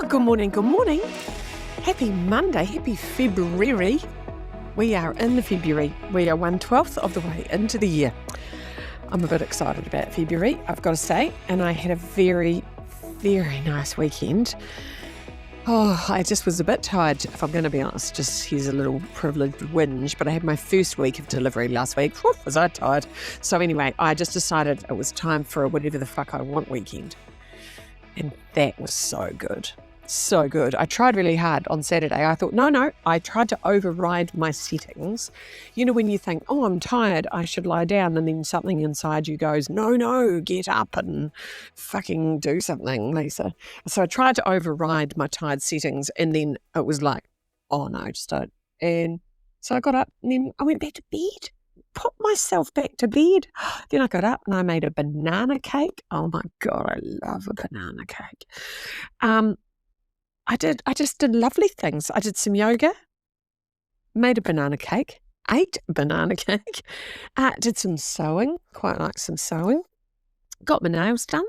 Oh, good morning, good morning. Happy Monday, happy February. We are in February. We are 1/12 of the way into the year. I'm a bit excited about February, I've got to say, and I had a very, very nice weekend. Oh, I just was a bit tired, if I'm going to be honest. Just here's a little privileged whinge, but I had my first week of delivery last week. Whew, was I tired? So anyway, I just decided it was time for a whatever the fuck I want weekend. And that was so good. So good. I tried really hard on Saturday. I thought, no, I tried to override my settings. You know, when you think, oh, I'm tired, I should lie down, and then something inside you goes, no, get up and fucking do something, Lisa. So I tried to override my tired settings, and then it was like, oh no, just don't. And so I got up and then I went back to bed. Put myself back to bed. Then I got up and I made a banana cake. Oh my God, I love a banana cake. I just did lovely things. I did some yoga, made a banana cake, ate a banana cake, did some sewing, quite like some sewing, got my nails done.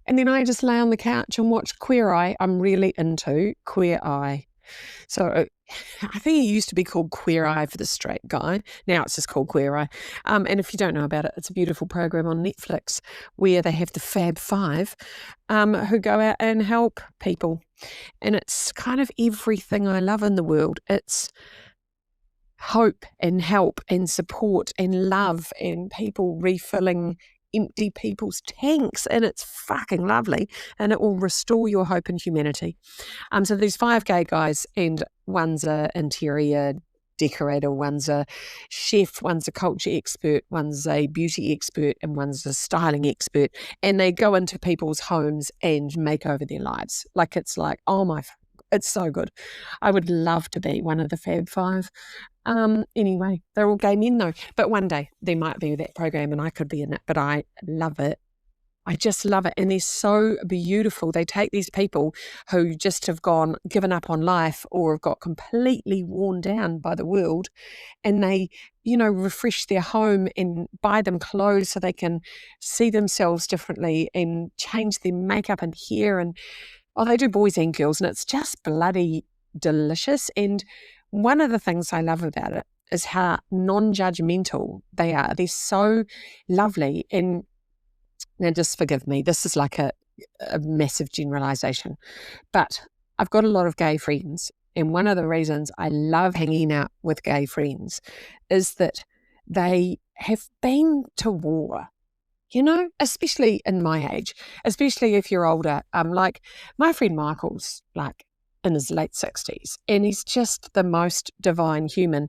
And then I just lay on the couch and watched Queer Eye. I'm really into Queer Eye. So I think it used to be called Queer Eye for the straight guy. Now it's just called Queer Eye. And if you don't know about it, it's a beautiful program on Netflix where they have the Fab Five who go out and help people. And it's kind of everything I love in the world. It's hope and help and support and love and people refilling empty people's tanks, and it's fucking lovely, and it will restore your hope in humanity. So there's 5 gay guys, and one's a interior decorator, one's a chef, one's a culture expert, one's a beauty expert, and one's a styling expert, and they go into people's homes and make over their lives. It's like, it's so good. I would love to be one of the Fab Five. Anyway, they're all gay men though. But one day there might be that program and I could be in it, but I love it. I just love it. And they're so beautiful. They take these people who just have given up on life or have got completely worn down by the world, and they, refresh their home and buy them clothes so they can see themselves differently and change their makeup and hair. And they do boys and girls, and it's just bloody delicious. And one of the things I love about it is how non-judgmental they are. They're so lovely. And now just forgive me, this is like a massive generalization, but I've got a lot of gay friends. And one of the reasons I love hanging out with gay friends is that they have been to war. Especially in my age, especially if you're older. Like my friend Michael's in his late 60s, and he's just the most divine human.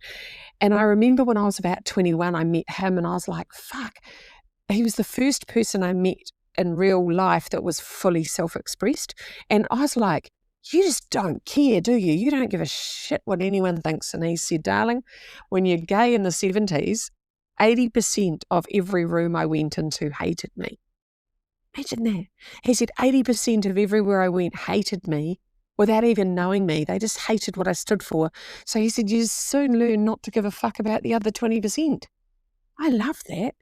And I remember when I was about 21, I met him and I was like, fuck, he was the first person I met in real life that was fully self-expressed. And I was like, you just don't care, do you? You don't give a shit what anyone thinks. And he said, darling, when you're gay in the 70s, 80% of every room I went into hated me. Imagine that. He said 80% of everywhere I went hated me without even knowing me. They just hated what I stood for. So he said, you soon learn not to give a fuck about the other 20%. I love that.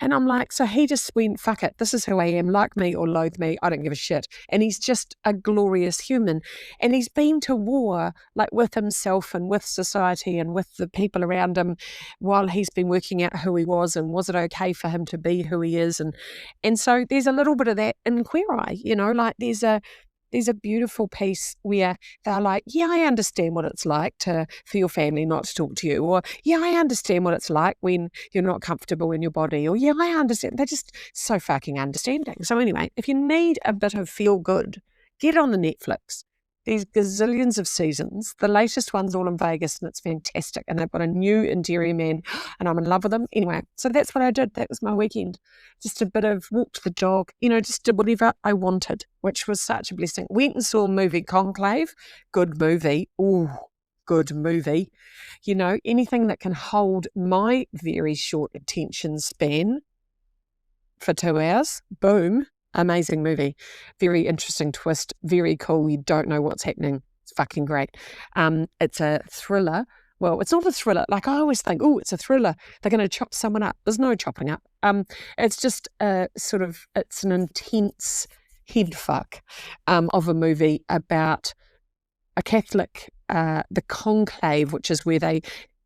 And I'm like, so he just went, fuck it, this is who I am, like me or loathe me, I don't give a shit. And he's just a glorious human. And he's been to war, with himself and with society and with the people around him while he's been working out who he was and was it okay for him to be who he is. And so there's a little bit of that in Queer Eye, there's a beautiful piece where they're like, yeah, I understand what it's like for your family not to talk to you. Or, yeah, I understand what it's like when you're not comfortable in your body. Or, yeah, I understand. They're just so fucking understanding. So anyway, if you need a bit of feel good, get on the Netflix. There's gazillions of seasons. The latest one's all in Vegas and it's fantastic. And they've got a new interior man and I'm in love with him. Anyway, so that's what I did. That was my weekend. Just a bit of walked the dog, just did whatever I wanted, which was such a blessing. Went and saw a movie, Conclave. Good movie. Ooh, good movie. Anything that can hold my very short attention span for 2 hours, boom. Amazing movie. Very interesting twist. Very cool. You don't know what's happening. It's fucking great. It's a thriller. Well, it's not a thriller. I always think, it's a thriller. They're going to chop someone up. There's no chopping up. It's just it's an intense head fuck of a movie about a Catholic, the conclave, which is where they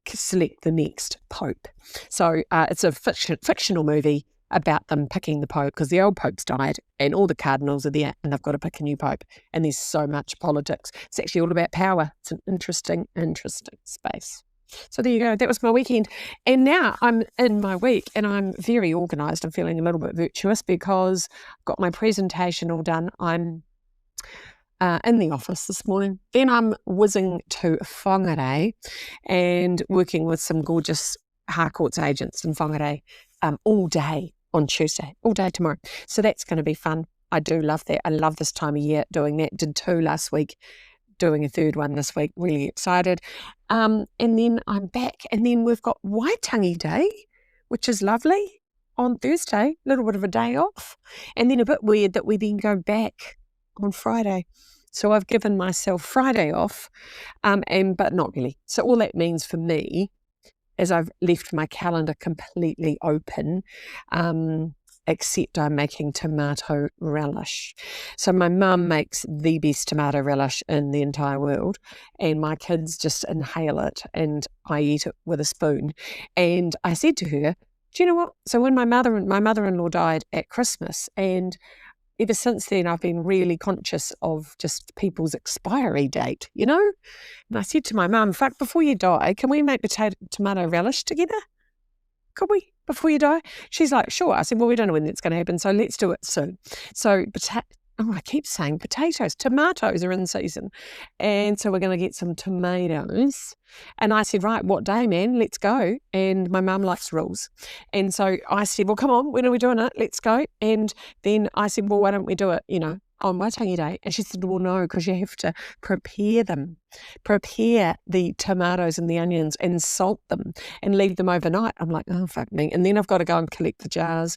select the next pope. So it's a fictional movie about them picking the pope because the old pope's died and all the cardinals are there and they've got to pick a new pope. And there's so much politics. It's actually all about power. It's an interesting space. So there you go. That was my weekend. And now I'm in my week and I'm very organised. I'm feeling a little bit virtuous because I've got my presentation all done. I'm in the office this morning. Then I'm whizzing to Whangarei and working with some gorgeous Harcourts agents in Whangarei all day on Tuesday, all day tomorrow. So that's going to be fun. I do love that. I love this time of year doing that. Did 2 last week, doing a 3rd one this week. Really excited. And then I'm back. And then we've got Waitangi Day, which is lovely, on Thursday. A little bit of a day off. And then a bit weird that we then go back on Friday. So I've given myself Friday off, but not really. So all that means for me is I've left my calendar completely open, except I'm making tomato relish. So my mum makes the best tomato relish in the entire world, and my kids just inhale it, and I eat it with a spoon. And I said to her, do you know what? So when my mother-in-law died at Christmas, and ever since then, I've been really conscious of just people's expiry date, you know? And I said to my mum, fuck, before you die, can we make tomato relish together? Could we, before you die? She's like, sure. I said, well, we don't know when that's going to happen, so let's do it soon. So, I keep saying potatoes. Tomatoes are in season. And so we're going to get some tomatoes. And I said, right, what day, man? Let's go. And my mum likes rules. And so I said, well, come on, when are we doing it? Let's go. And then I said, well, why don't we do it, on Waitangi Day? And she said, well, no, because you have to prepare them. Prepare the tomatoes and the onions and salt them and leave them overnight. I'm like, oh, fuck me. And then I've got to go and collect the jars.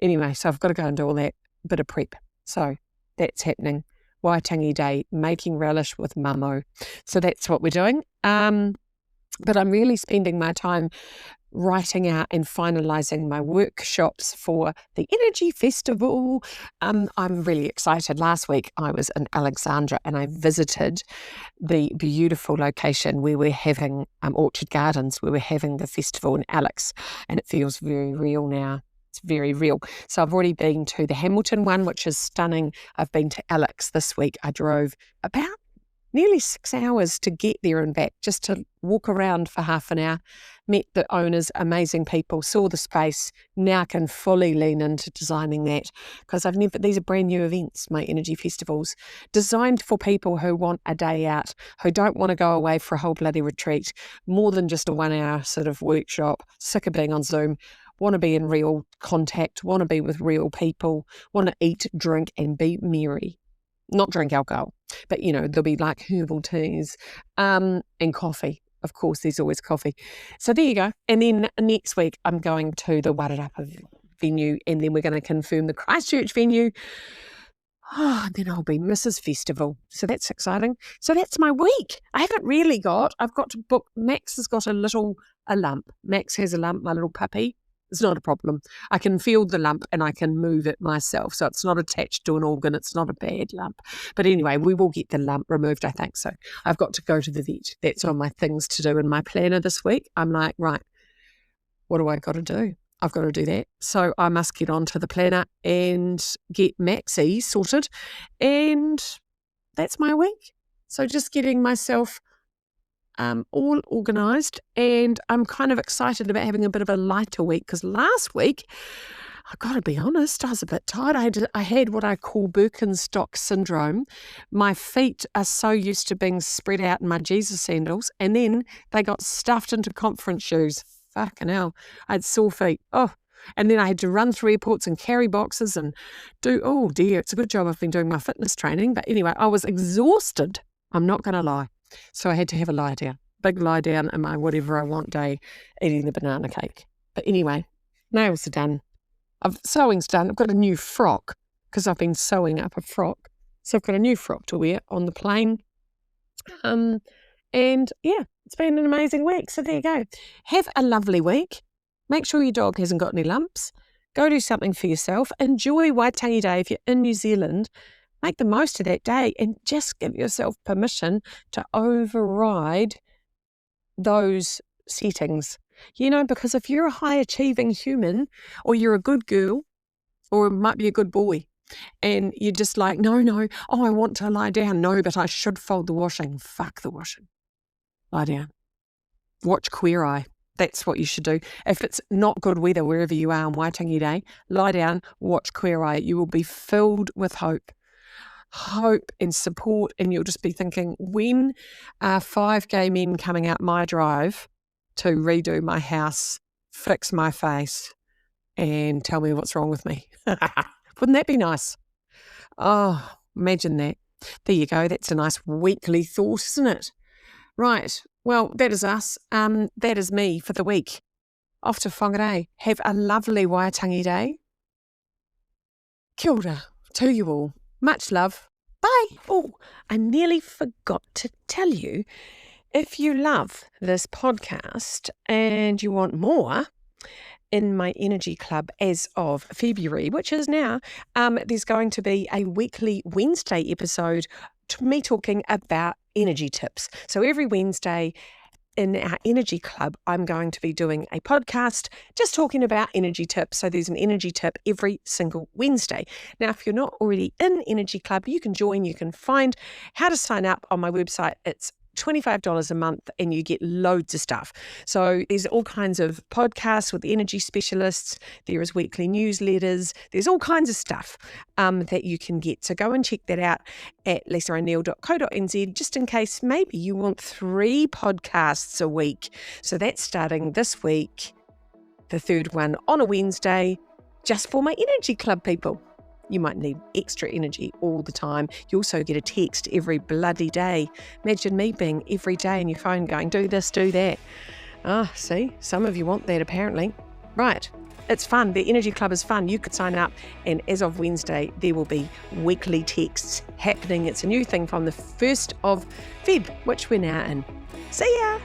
Anyway, so I've got to go and do all that bit of prep. So that's happening. Waitangi Day, making relish with mummo. So that's what we're doing. But I'm really spending my time writing out and finalising my workshops for the Energy Festival. I'm really excited. Last week I was in Alexandra and I visited the beautiful location where we're having Orchard Gardens, where we're having the festival in Alex, and it feels very real now. It's very real. So I've already been to the Hamilton one, which is stunning. I've been to Alex this week. I drove about nearly 6 hours to get there and back, just to walk around for half an hour, met the owners, amazing people, saw the space. Now I can fully lean into designing that because these are brand new events, my energy festivals, designed for people who want a day out, who don't want to go away for a whole bloody retreat, more than just a 1 hour sort of workshop, sick of being on Zoom, want to be in real contact, want to be with real people, want to eat, drink and be merry. Not drink alcohol, but, there'll be like herbal teas and coffee. Of course, there's always coffee. So there you go. And then next week, I'm going to the Wairarapa venue, and then we're going to confirm the Christchurch venue. And then I'll be Mrs. Festival. So that's exciting. So that's my week. I've got to book. Max has got a lump. Max has a lump, my little puppy. It's not a problem. I can feel the lump and I can move it myself. So it's not attached to an organ. It's not a bad lump. But anyway, we will get the lump removed, I think. So I've got to go to the vet. That's on my things to do in my planner this week. I'm like, right, what do I got to do? I've got to do that. So I must get onto the planner and get Maxie sorted. And that's my week. So just getting myself all organised, and I'm kind of excited about having a bit of a lighter week because last week, I've got to be honest, I was a bit tired. I had what I call Birkenstock syndrome. My feet are so used to being spread out in my Jesus sandals, and then they got stuffed into conference shoes. Fucking hell. I had sore feet. Oh, and then I had to run through airports and carry boxes and oh dear, it's a good job I've been doing my fitness training. But anyway, I was exhausted. I'm not going to lie. So I had to have a lie down, big lie down in my whatever I want day, eating the banana cake. But anyway, nails are done. Sewing's done. I've got a new frock because I've been sewing up a frock. So I've got a new frock to wear on the plane. And yeah, it's been an amazing week. So there you go. Have a lovely week. Make sure your dog hasn't got any lumps. Go do something for yourself. Enjoy Waitangi Day. If you're in New Zealand, make the most of that day and just give yourself permission to override those settings. Because if you're a high achieving human, or you're a good girl, or it might be a good boy, and you're just like, no, I want to lie down. No, but I should fold the washing. Fuck the washing. Lie down. Watch Queer Eye. That's what you should do. If it's not good weather wherever you are on Waitangi Day, lie down, watch Queer Eye. You will be filled with hope and support, and you'll just be thinking, when are 5 gay men coming out my drive to redo my house, fix my face, and tell me what's wrong with me? Wouldn't that be nice? Oh, imagine that. There you go. That's a nice weekly thought, isn't it? Right. Well, that is us. That is me for the week. Off to Whangarei. Have a lovely Waitangi Day. Kia ora to you all. Much love. Bye. Oh, I nearly forgot to tell you, if you love this podcast and you want more, in my Energy Club as of February, which is now, there's going to be a weekly Wednesday episode to me talking about energy tips. So every Wednesday in our Energy Club, I'm going to be doing a podcast just talking about energy tips. So there's an energy tip every single Wednesday. Now, if you're not already in Energy Club, you can join. You can find how to sign up on my website. It's $25 a month and you get loads of stuff. So there's all kinds of podcasts with energy specialists. There is weekly newsletters. There's all kinds of stuff that you can get. So go and check that out at lisaoneil.co.nz, just in case maybe you want 3 podcasts a week. So that's starting this week, the 3rd one on a Wednesday, just for my Energy Club people. You might need extra energy all the time. You also get a text every bloody day. Imagine me being every day on your phone going, do this, do that. See, some of you want that apparently. Right, it's fun. The Energy Club is fun. You could sign up, and as of Wednesday, there will be weekly texts happening. It's a new thing from the 1st of Feb, which we're now in. See ya!